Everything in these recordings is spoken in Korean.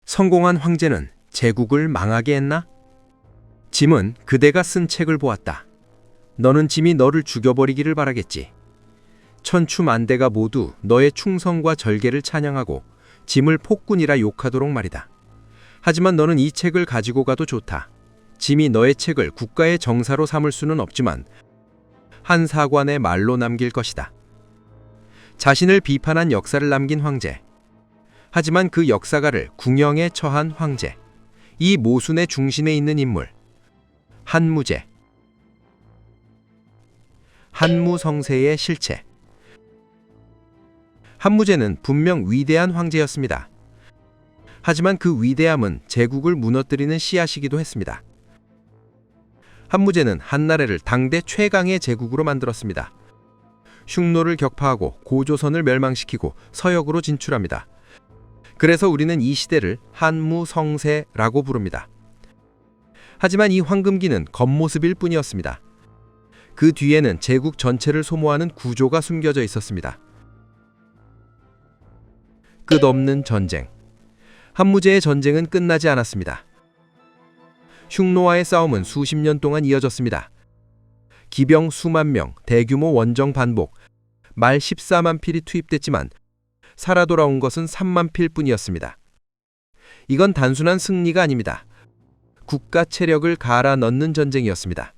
성공한 황제는 제국을 망하게 했나? 짐은 그대가 쓴 책을 보았다. 너는 짐이 너를 죽여버리기를 바라겠지. 천추만대가 모두 너의 충성과 절개를 찬양하고 짐을 폭군이라 욕하도록 말이다. 하지만 너는 이 책을 가지고 가도 좋다. 짐이 너의 책을 국가의 정사로 삼을 수는 없지만 한 사관의 말로 남길 것이다. 자신을 비판한 역사를 남긴 황제. 하지만 그 역사가를 궁형에 처한 황제. 이 모순의 중심에 있는 인물. 한무제. 한무성세의 실체. 한무제는 분명 위대한 황제였습니다. 하지만 그 위대함은 제국을 무너뜨리는 씨앗이기도 했습니다. 한무제는 한나라를 당대 최강의 제국으로 만들었습니다. 흉노를 격파하고 고조선을 멸망시키고 서역으로 진출합니다. 그래서 우리는 이 시대를 한무성세라고 부릅니다. 하지만 이 황금기는 겉모습일 뿐이었습니다. 그 뒤에는 제국 전체를 소모하는 구조가 숨겨져 있었습니다. 끝없는 전쟁. 한무제의 전쟁은 끝나지 않았습니다. 흉노와의 싸움은 수십 년 동안 이어졌습니다. 기병 수만 명, 대규모 원정 반복, 말 14만 필이 투입됐지만 살아 돌아온 것은 3만 필 뿐이었습니다. 이건 단순한 승리가 아닙니다. 국가 체력을 갈아 넣는 전쟁이었습니다.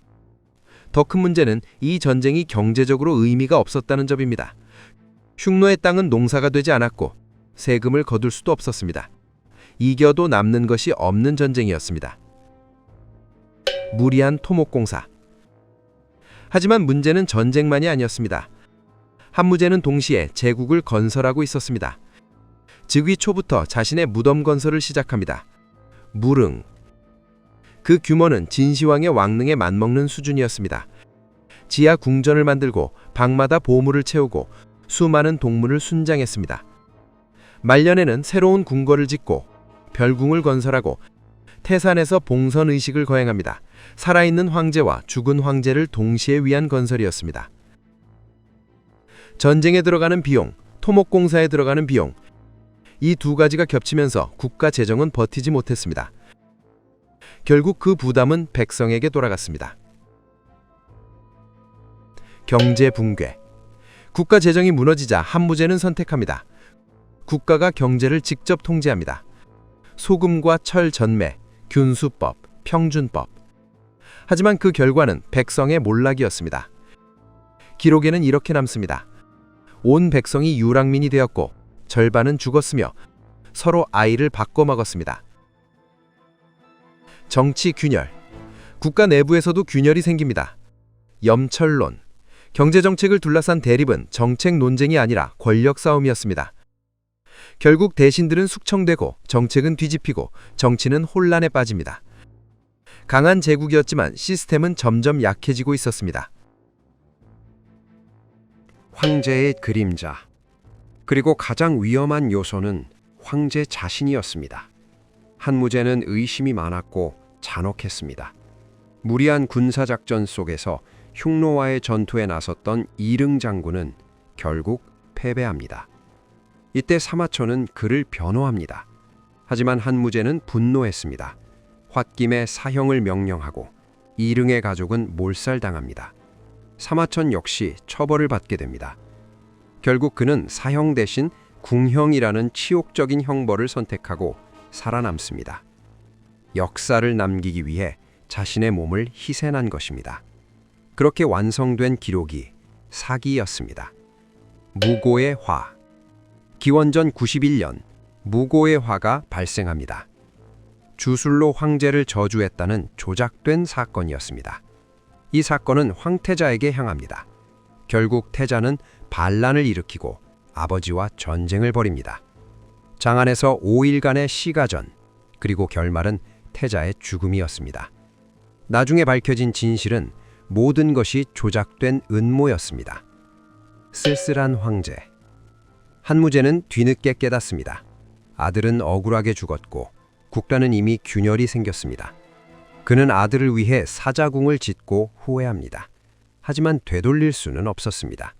더 큰 문제는 이 전쟁이 경제적으로 의미가 없었다는 점입니다. 흉노의 땅은 농사가 되지 않았고 세금을 거둘 수도 없었습니다. 이겨도 남는 것이 없는 전쟁이었습니다. 무리한 토목공사. 하지만 문제는 전쟁만이 아니었습니다. 한무제는 동시에 제국을 건설하고 있었습니다. 즉위 초부터 자신의 무덤 건설을 시작합니다. 무릉. 그 규모는 진시황의 왕릉에 맞먹는 수준이었습니다. 지하 궁전을 만들고 방마다 보물을 채우고 수많은 동물을 순장했습니다. 말년에는 새로운 궁궐을 짓고 별궁을 건설하고 태산에서 봉선 의식을 거행합니다. 살아있는 황제와 죽은 황제를 동시에 위한 건설이었습니다. 전쟁에 들어가는 비용, 토목공사에 들어가는 비용, 이 두 가지가 겹치면서 국가 재정은 버티지 못했습니다. 결국 그 부담은 백성에게 돌아갔습니다. 경제 붕괴. 국가 재정이 무너지자 한무제는 선택합니다. 국가가 경제를 직접 통제합니다. 소금과 철 전매, 균수법, 평준법. 하지만 그 결과는 백성의 몰락이었습니다. 기록에는 이렇게 남습니다. 온 백성이 유랑민이 되었고 절반은 죽었으며 서로 아이를 바꿔 먹었습니다. 정치 균열. 국가 내부에서도 균열이 생깁니다. 염철론. 경제정책을 둘러싼 대립은 정책 논쟁이 아니라 권력 싸움이었습니다. 결국 대신들은 숙청되고 정책은 뒤집히고 정치는 혼란에 빠집니다. 강한 제국이었지만 시스템은 점점 약해지고 있었습니다. 황제의 그림자. 그리고 가장 위험한 요소는 황제 자신이었습니다. 한무제는 의심이 많았고 잔혹했습니다. 무리한 군사작전 속에서 흉노와의 전투에 나섰던 이릉 장군은 결국 패배합니다. 이때 사마천은 그를 변호합니다. 하지만 한무제는 분노했습니다. 홧김에 사형을 명령하고 이릉의 가족은 몰살당합니다. 사마천 역시 처벌을 받게 됩니다. 결국 그는 사형 대신 궁형이라는 치욕적인 형벌을 선택하고 살아남습니다. 역사를 남기기 위해 자신의 몸을 희생한 것입니다. 그렇게 완성된 기록이 사기였습니다. 무고의 화. 기원전 91년 무고의 화가 발생합니다. 주술로 황제를 저주했다는 조작된 사건이었습니다. 이 사건은 황태자에게 향합니다. 결국 태자는 반란을 일으키고 아버지와 전쟁을 벌입니다. 장안에서 5일간의 시가전, 그리고 결말은 태자의 죽음이었습니다. 나중에 밝혀진 진실은 모든 것이 조작된 음모였습니다. 쓸쓸한 황제. 한무제는 뒤늦게 깨닫습니다. 아들은 억울하게 죽었고 국가는 이미 균열이 생겼습니다. 그는 아들을 위해 사자궁을 짓고 후회합니다. 하지만 되돌릴 수는 없었습니다.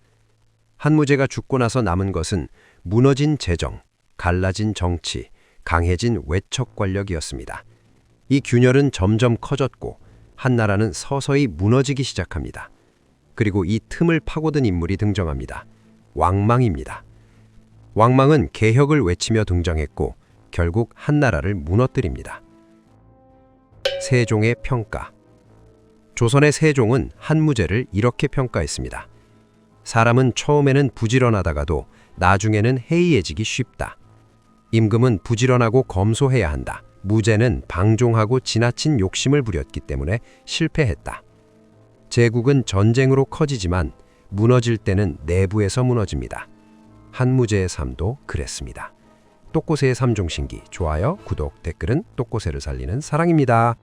한무제가 죽고 나서 남은 것은 무너진 재정, 갈라진 정치, 강해진 외척 권력이었습니다. 이 균열은 점점 커졌고 한나라는 서서히 무너지기 시작합니다. 그리고 이 틈을 파고든 인물이 등장합니다. 왕망입니다. 왕망은 개혁을 외치며 등장했고 결국 한나라를 무너뜨립니다. 세종의 평가. 조선의 세종은 한무제를 이렇게 평가했습니다. 사람은 처음에는 부지런하다가도 나중에는 해이해지기 쉽다. 임금은 부지런하고 검소해야 한다. 무제는 방종하고 지나친 욕심을 부렸기 때문에 실패했다. 제국은 전쟁으로 커지지만 무너질 때는 내부에서 무너집니다. 한무제의 삶도 그랬습니다. 똑고새의 삼종신기, 좋아요, 구독, 댓글은 똑고새를 살리는 사랑입니다.